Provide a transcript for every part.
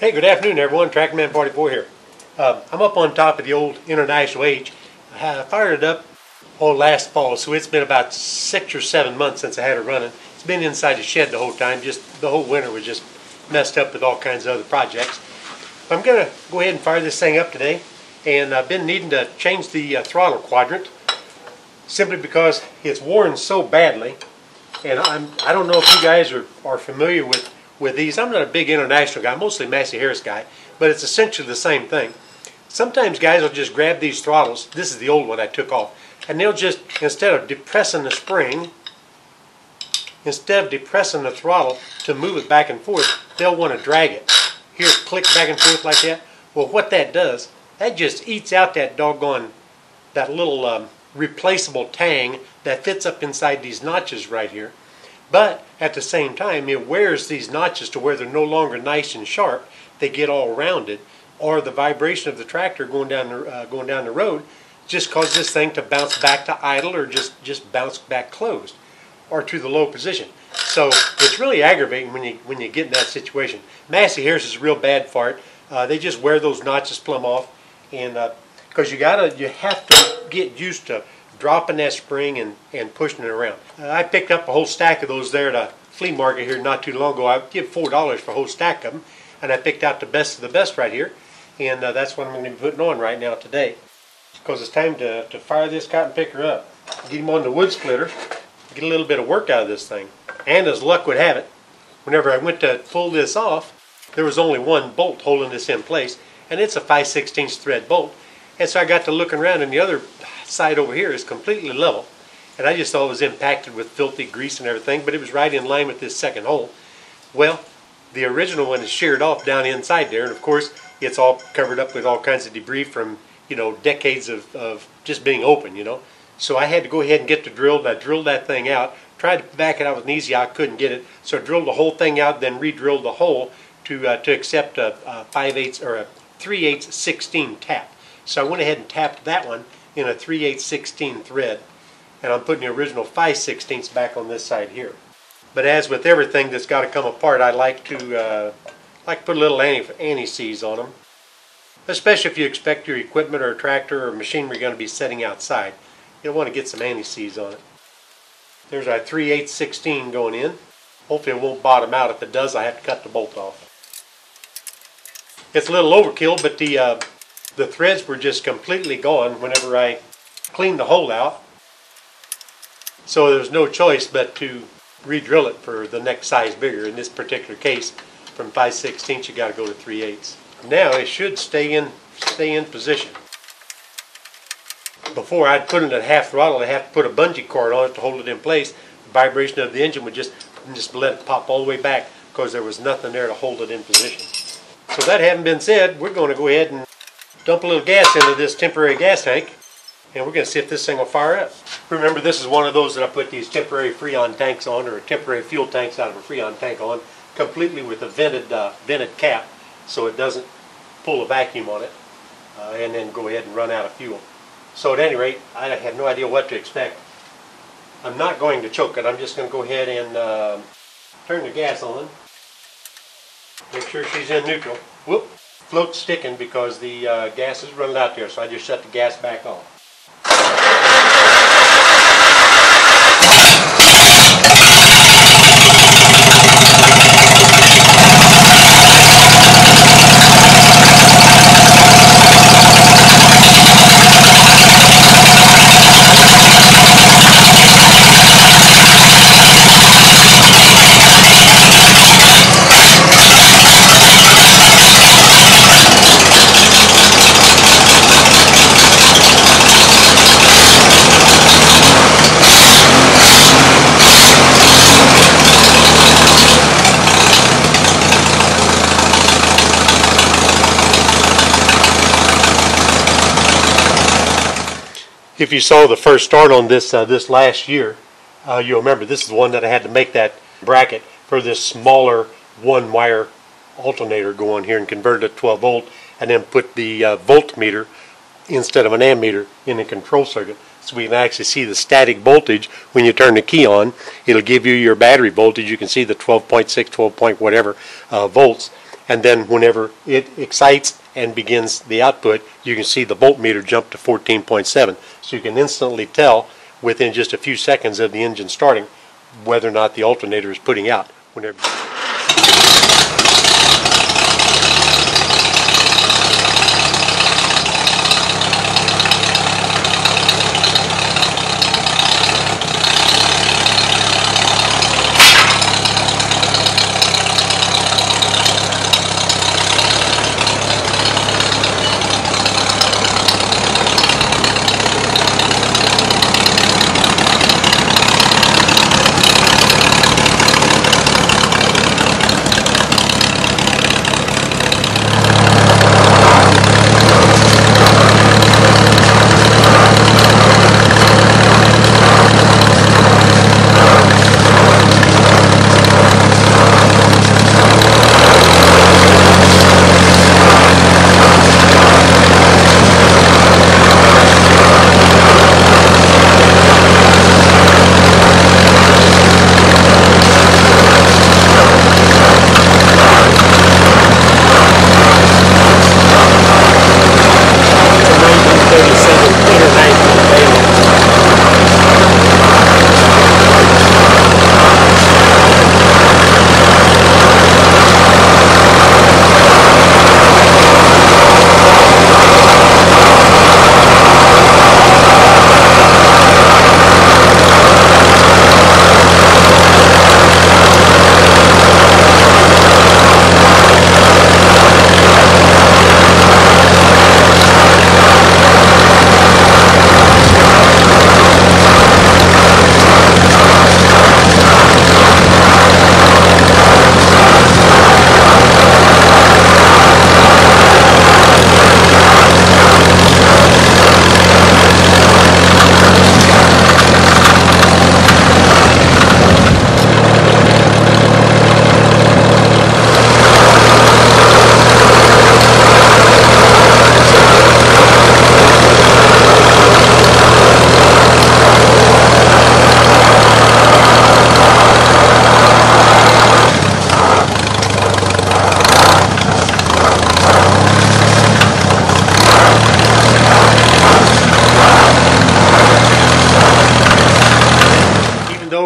Hey, good afternoon everyone, TractorMan44 here. I'm up on top of the old International H. I fired it up last fall, so it's been about 6 or 7 months since I had it running. It's been inside the shed the whole time, just the whole winter was just messed up with all kinds of other projects. I'm going to go ahead and fire this thing up today, and I've been needing to change the throttle quadrant simply because it's worn so badly. And I don't know if you guys are familiar with these. I'm not a big International guy, mostly Massey Harris guy, but it's essentially the same thing. Sometimes guys will just grab these throttles, this is the old one I took off, and they'll just, instead of depressing the spring, instead of depressing the throttle to move it back and forth, they'll want to drag it. Here, click back and forth like that. Well, what that does, that just eats out that doggone, that little replaceable tang that fits up inside these notches right here. But at the same time, it wears these notches to where they're no longer nice and sharp. They get all rounded, or the vibration of the tractor going down the road just causes this thing to bounce back to idle, or just bounce back closed, or to the low position. So it's really aggravating when you get in that situation. Massey Harris is real bad for it. They just wear those notches plumb off, and because you have to get used to dropping that spring and pushing it around. I picked up a whole stack of those there at a flea market here not too long ago. I give $4 for a whole stack of them, and I picked out the best of the best right here, and that's what I'm going to be putting on right now today, because it's time to fire this cotton picker up, get him on the wood splitter, get a little bit of work out of this thing. And as luck would have it, whenever I went to pull this off, there was only one bolt holding this in place, and it's a 5/16 thread bolt. And so I got to looking around, and the other side over here is completely level, and I just thought it was impacted with filthy grease and everything, but it was right in line with this second hole. Well, the original one is sheared off down inside there, and of course it's all covered up with all kinds of debris from, you know, decades of just being open, you know. So I had to go ahead and get the drill, and I drilled that thing out, tried to back it out with an easy out, couldn't get it, so I drilled the whole thing out, then re-drilled the hole to accept a 5/8 or a 3/8 16 tap. So I went ahead and tapped that one in a 3/8 16 thread, and I'm putting the original 5/16 back on this side here. But as with everything that's got to come apart, I like to put a little anti-seize on them, especially if you expect your equipment or tractor or machinery going to be sitting outside. You'll want to get some anti-seize on it. There's our 3/8 16 going in. Hopefully it won't bottom out. If it does, I have to cut the bolt off. It's a little overkill, but the threads were just completely gone whenever I cleaned the hole out. So there's no choice but to re-drill it for the next size bigger. In this particular case, from 5/16 you got to go to 3/8. Now it should stay in position. Before I'd put it at half throttle, I'd have to put a bungee cord on it to hold it in place. The vibration of the engine would just let it pop all the way back because there was nothing there to hold it in position. So that having been said, we're going to go ahead and dump a little gas into this temporary gas tank, and we're going to see if this thing will fire up. Remember, this is one of those that I put these temporary Freon tanks on, or temporary fuel tanks out of a Freon tank on, completely with a vented cap, so it doesn't pull a vacuum on it, and then go ahead and run out of fuel. So at any rate, I have no idea what to expect. I'm not going to choke it. I'm just going to go ahead and turn the gas on. Make sure she's in neutral. Whoop! Float's sticking because the gas is running out there, so I just shut the gas back off. If you saw the first start on this this last year, you'll remember this is the one that I had to make that bracket for this smaller one-wire alternator go on here and convert it to 12 volt, and then put the voltmeter instead of an ammeter in the control circuit, so we can actually see the static voltage when you turn the key on. It'll give you your battery voltage. You can see the 12.6, 12 point whatever volts, and then whenever it excites and begins the output, you can see the voltmeter jump to 14.7. So you can instantly tell within just a few seconds of the engine starting whether or not the alternator is putting out. Whenever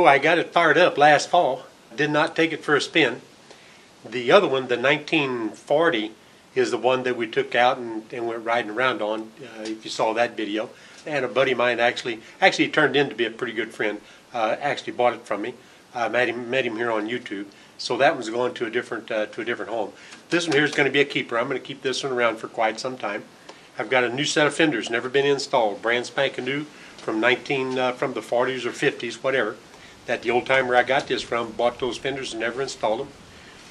I got it fired up last fall, did not take it for a spin. The other one, the 1940, is the one that we took out and went riding around on, if you saw that video. And a buddy of mine actually turned in to be a pretty good friend, actually bought it from me. I met him here on YouTube. So that one's going to a different home. This one here is going to be a keeper. I'm going to keep this one around for quite some time. I've got a new set of fenders, never been installed, brand spanking new from the 40s or 50s, whatever. That the old timer I got this from bought those fenders and never installed them.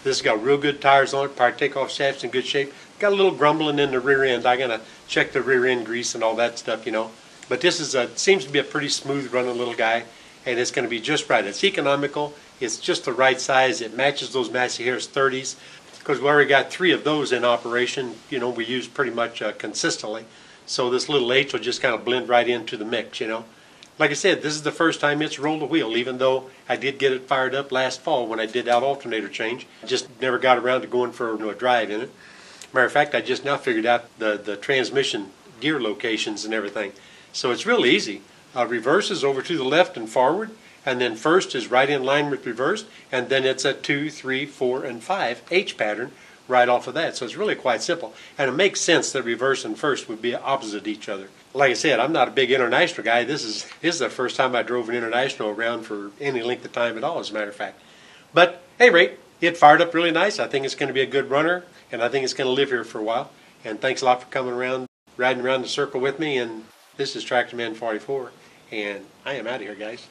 This has got real good tires on it, power takeoff shafts in good shape. Got a little grumbling in the rear end. I gotta check the rear end grease and all that stuff, you know. But this is seems to be a pretty smooth running little guy, and it's going to be just right. It's economical. It's just the right size. It matches those Massey Harris 30s because we already got 3 of those in operation. You know, we use pretty much consistently. So this little H will just kind of blend right into the mix, you know. Like I said, this is the first time it's rolled a wheel, even though I did get it fired up last fall when I did that alternator change. I just never got around to going for a drive in it. Matter of fact, I just now figured out the transmission gear locations and everything. So it's real easy. Reverse is over to the left and forward, and then first is right in line with reverse, and then it's a 2, 3, 4, and 5 H pattern right off of that. So it's really quite simple. And it makes sense that reverse and first would be opposite each other. Like I said, I'm not a big international guy. This is the first time I drove an international around for any length of time at all, as a matter of fact. But, hey, rate, it fired up really nice. I think it's going to be a good runner, and I think it's going to live here for a while. And thanks a lot for coming around, riding around the circle with me. And this is Tractor Man 44, and I am out of here, guys.